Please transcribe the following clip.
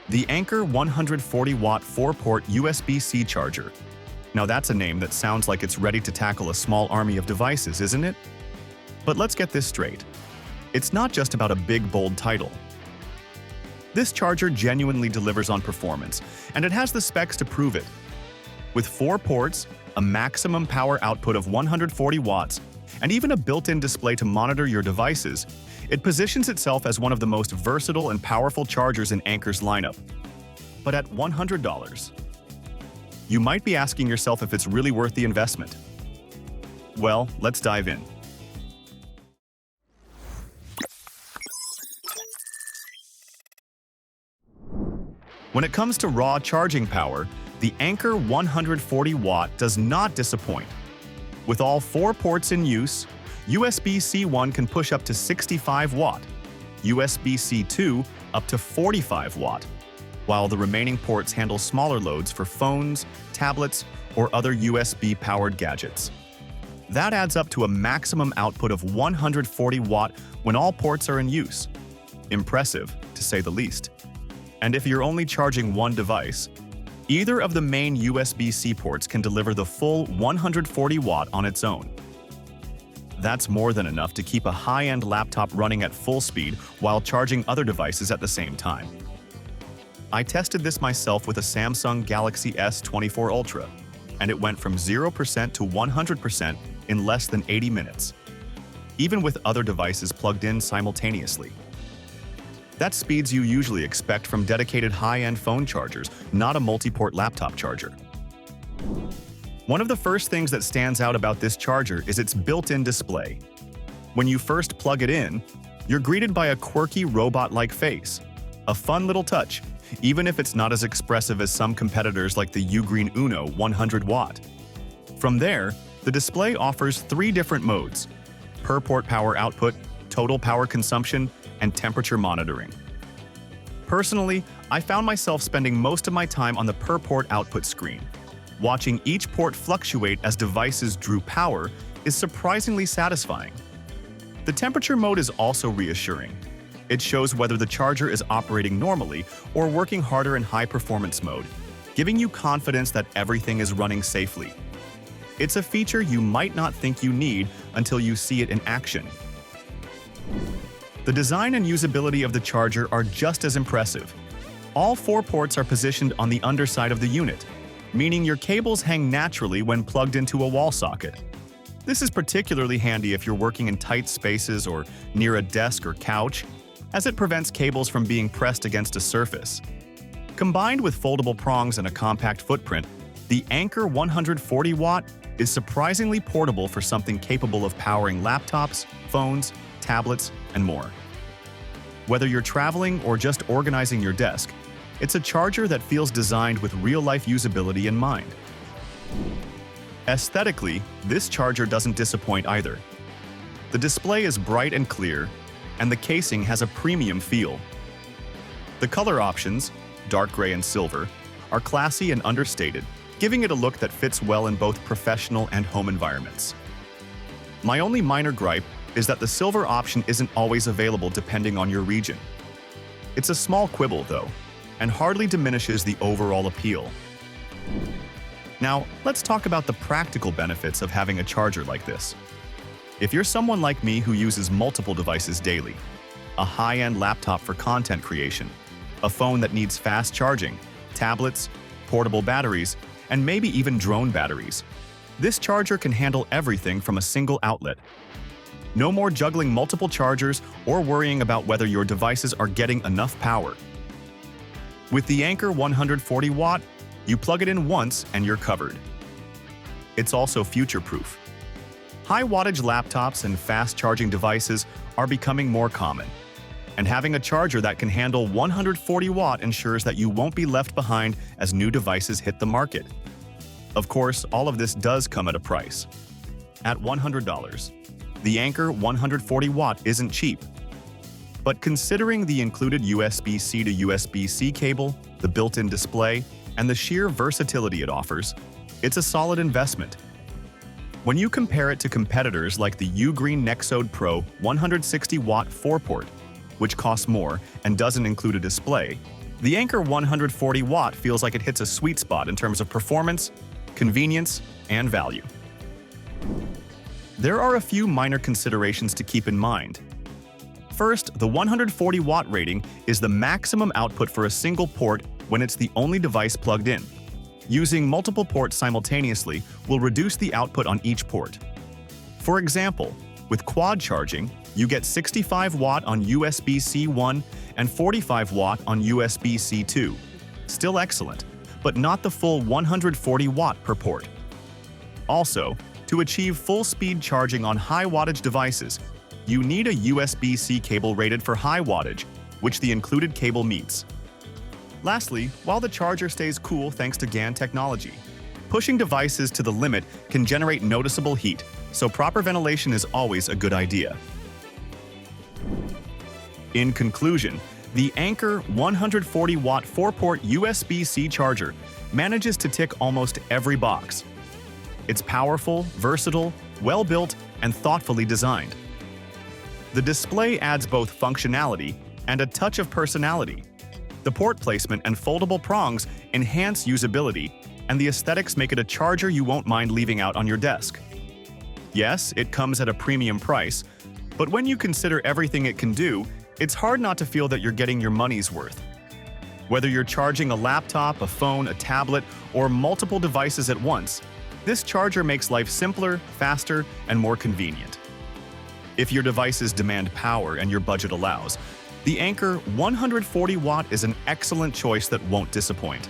The Anker 140W 4-port USB-C charger. Now that's a name that sounds like it's ready to tackle a small army of devices, isn't it? But let's get this straight. It's not just about a big, bold title. This charger genuinely delivers on performance, and it has the specs to prove it. With 4 ports, a maximum power output of 140 watts, and even a built-in display to monitor your devices, it positions itself as one of the most versatile and powerful chargers in Anker's lineup. But at $100, you might be asking yourself if it's really worth the investment. Well, let's dive in. When it comes to raw charging power, the Anker 140W does not disappoint. With all 4 ports in use, USB-C 1 can push up to 65 watt, USB-C 2 up to 45 watt, while the remaining ports handle smaller loads for phones, tablets, or other USB-powered gadgets. That adds up to a maximum output of 140 watt when all ports are in use. Impressive, to say the least. And if you're only charging one device, either of the main USB-C ports can deliver the full 140 watt on its own. That's more than enough to keep a high-end laptop running at full speed while charging other devices at the same time. I tested this myself with a Samsung Galaxy S24 Ultra, and it went from 0% to 100% in less than 80 minutes, even with other devices plugged in simultaneously. That's speeds you usually expect from dedicated high-end phone chargers, not a multi-port laptop charger. One of the first things that stands out about this charger is its built-in display. When you first plug it in, you're greeted by a quirky robot-like face. A fun little touch, even if it's not as expressive as some competitors like the Ugreen Uno 100 watt. From there, the display offers 3 different modes: per-port power output, total power consumption, and temperature monitoring. Personally, I found myself spending most of my time on the per-port output screen. Watching each port fluctuate as devices drew power is surprisingly satisfying. The temperature mode is also reassuring. It shows whether the charger is operating normally or working harder in high-performance mode, giving you confidence that everything is running safely. It's a feature you might not think you need until you see it in action. The design and usability of the charger are just as impressive. All 4 ports are positioned on the underside of the unit, meaning your cables hang naturally when plugged into a wall socket. This is particularly handy if you're working in tight spaces or near a desk or couch, as it prevents cables from being pressed against a surface. Combined with foldable prongs and a compact footprint, the Anker 140W is surprisingly portable for something capable of powering laptops, phones, tablets, and more. Whether you're traveling or just organizing your desk, it's a charger that feels designed with real-life usability in mind. Aesthetically, this charger doesn't disappoint either. The display is bright and clear, and the casing has a premium feel. The color options, dark gray and silver, are classy and understated, giving it a look that fits well in both professional and home environments. My only minor gripe is that the silver option isn't always available depending on your region. It's a small quibble, though, and hardly diminishes the overall appeal. Now, let's talk about the practical benefits of having a charger like this. If you're someone like me who uses multiple devices daily, a high-end laptop for content creation, a phone that needs fast charging, tablets, portable batteries, and maybe even drone batteries, this charger can handle everything from a single outlet. No more juggling multiple chargers or worrying about whether your devices are getting enough power. With the Anker 140W, you plug it in once and you're covered. It's also future-proof. High-wattage laptops and fast-charging devices are becoming more common, and having a charger that can handle 140 watt ensures that you won't be left behind as new devices hit the market. Of course, all of this does come at a price. At $100, the Anker 140W isn't cheap. But considering the included USB-C to USB-C cable, the built-in display, and the sheer versatility it offers, it's a solid investment. When you compare it to competitors like the Ugreen Nexode Pro 160W 4-port, which costs more and doesn't include a display, The Anker 140W feels like it hits a sweet spot in terms of performance, convenience, and value. There are a few minor considerations to keep in mind. First, the 140-watt rating is the maximum output for a single port when it's the only device plugged in. Using multiple ports simultaneously will reduce the output on each port. For example, with quad charging, you get 65 watt on USB-C 1 and 45 watt on USB-C 2. Still excellent, but not the full 140 watt per port. Also, to achieve full-speed charging on high-wattage devices, you need a USB-C cable rated for high wattage, which the included cable meets. Lastly, while the charger stays cool thanks to GaN technology, pushing devices to the limit can generate noticeable heat, so proper ventilation is always a good idea. In conclusion, the Anker 140-watt 4-port USB-C charger manages to tick almost every box. It's powerful, versatile, well-built, and thoughtfully designed. The display adds both functionality and a touch of personality. The port placement and foldable prongs enhance usability, and the aesthetics make it a charger you won't mind leaving out on your desk. Yes, it comes at a premium price, but when you consider everything it can do, it's hard not to feel that you're getting your money's worth. Whether you're charging a laptop, a phone, a tablet, or multiple devices at once, this charger makes life simpler, faster, and more convenient. If your devices demand power and your budget allows, the Anker 140-watt is an excellent choice that won't disappoint.